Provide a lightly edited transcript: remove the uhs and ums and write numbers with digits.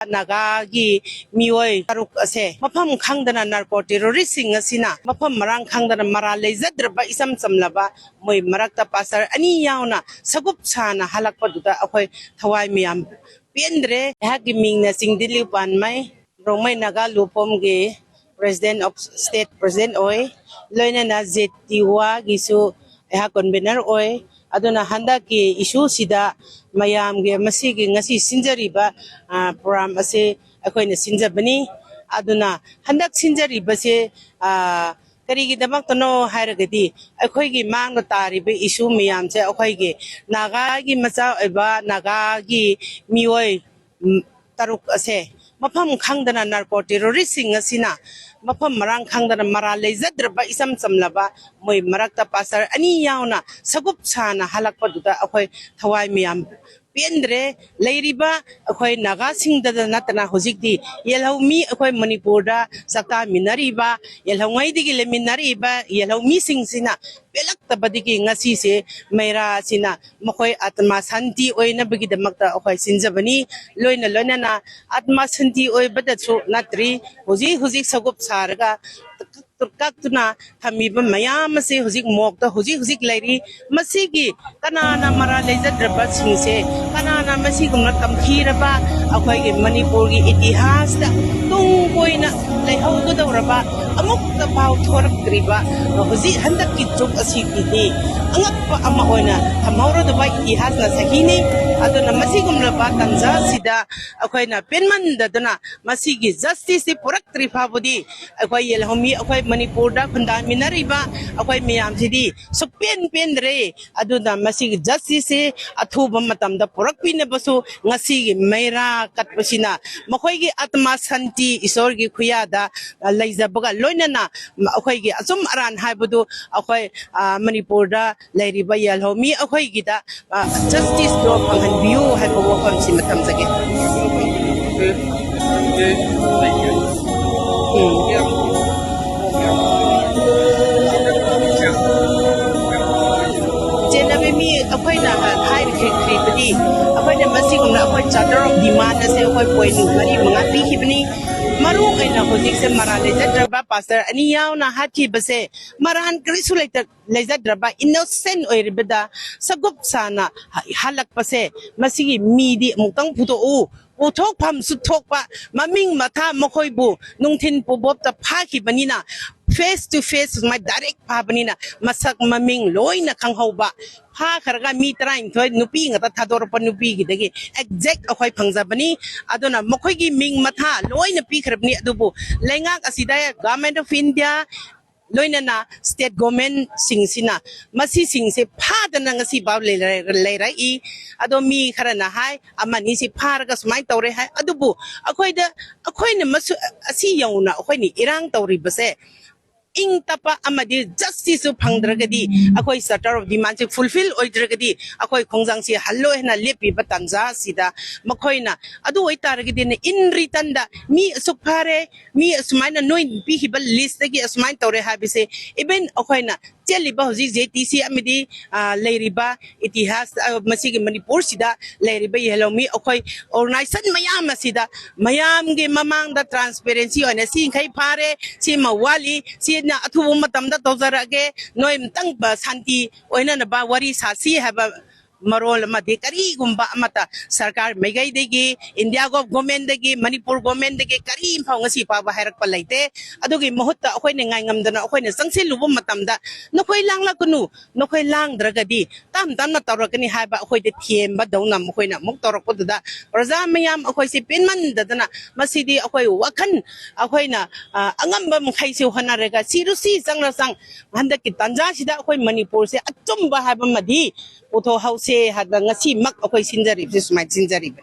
Nagagi mioi taruk ase mafam khangdana narco terroristing asina mafam marang khangdana mara lezadraba isam samlaba moi marakta pasar ani yauna sagup sana halakpa duta akhoi thawai miyam pendre hagi mingna singdili pan mai rongmai naga lupom ge president of state president oi loina na zetiwa gisu ha convener oi aduna handa ki issue sida mayam ge masigi ngasi sinjariba program ase akoina sinjabani aduna handak sinjariba se karigi damak tono hairagadi akoigi mangno taribe issue mayam se akoigi naga gi macha eba naga gi mioi taruk ase mafam khangdana narco terroristing asina mafam marang khangdana mara lezadraba isam samlaba moi marakta pasar ani yauna sagup sana halakpa duta akhoi thawai miyam pendre leiriba akhoi naga singda natana hojikdi yelhau mi akhoi manipur da sakta minariba yelhau ngai digi le minariba yelhau mi singsina pelak tabadigi ngasi se meira sina makhoi atma santi oina bigi damakta akhoi sinjabani loina na atma santi oi badachu natri hoji sagup sarga turkatuna thamiba mayam se hojik mokta hojik lairi masigi kanana mara lezadraba singse kanana masigumna kamkhiraba akhoi ge manipur gi itihas da tung koina leihau ko dawraba amuk ta pau thorak kriba hoji handak ki chuk asiki ni angakpa ama oina thamawra da bai itihas na sakini aduna masigumna ba tanja sida akhoi na penman daduna masigi justice se purak trifa budi akhoi yelhomi akhoi manipur da khunda minariba akhoi miyam sidi sukpen re aduna masigi justice se athuba matam da purak pine basu ngasi gi meira katpasina makhoi gi atma santi isor gi khuya da leizabaga loinana akhoi gi asum aran haibudu akhoi manipur da leiriba yelhomi akhoi gi da justice do panghanbiu haibo wakam si matam jage jenabe mi akhoi na hai khri badi akhoi na masigumna akhoi charter of demand ase akhoi poinu mari manga pi khibni maru aina hojik se marale jadraba pastor ani yauna hathi base maran krisulaitar lezadraba innocent oiribada sagup sana halak pase masigi midi mutang puto u uthok pham suthok pa maming matha makhoi bu nungthin pubob ta phaki banina face to face my direct pa banina masak maming loina khanghoba pha kharga mi train thoi nupi ngata thador pa nupi gi dagi exact akhoi phangjabani aduna makhoi gi ming matha loina pi khrabni adubu lengak asida government of india loina na state government singsina masi singse phadana ngasi baw leirai I ado mi kharana hai amani si pharga smai tawre hai adubu akhoi na masu asi yauna akhoi ni irang tawri base ing tapa amadi justice phangdragadi akhoi charter of demand se fulfill oidragadi akhoi khongjang si hallo hena lepi batanja sida makhoina adu oitaragadi ne in return da mi sukhare mi asmaina noin pi hibal list dagi asmain tawre habise even akhoina cheliba hoji JTC amidi leiriba itihas masigi manipur sida leiriba yelomi akhoi organization mayam sida mayam ge mamang da transparency ona si khai phare si mawali si na athu matam da tawjarage noi mtang ba santi oina na ba wari sasi haba marol madi kari gumba amata sarkar megai degi india government degi manipur government degi kari phang si pa ba hairak palaite adugi mohutta akhoi ne ngai ngamdana akhoi ne sangsil lubu matamda nokhoi langla kunu nokhoi lang dragadi tam na tawrakani haiba akhoi de thiem ba dauna akhoi na muk tawrak poda praja mayam akhoi si penman dadana masidi akhoi wakhan akhoi na angamba mkhai si honarega sirusi sangla sang handa ki tanja sida akhoi manipur se achum ba haiba madi Uto hause hadang ngasi mak ako'y sinjarib, sis may sinjarib.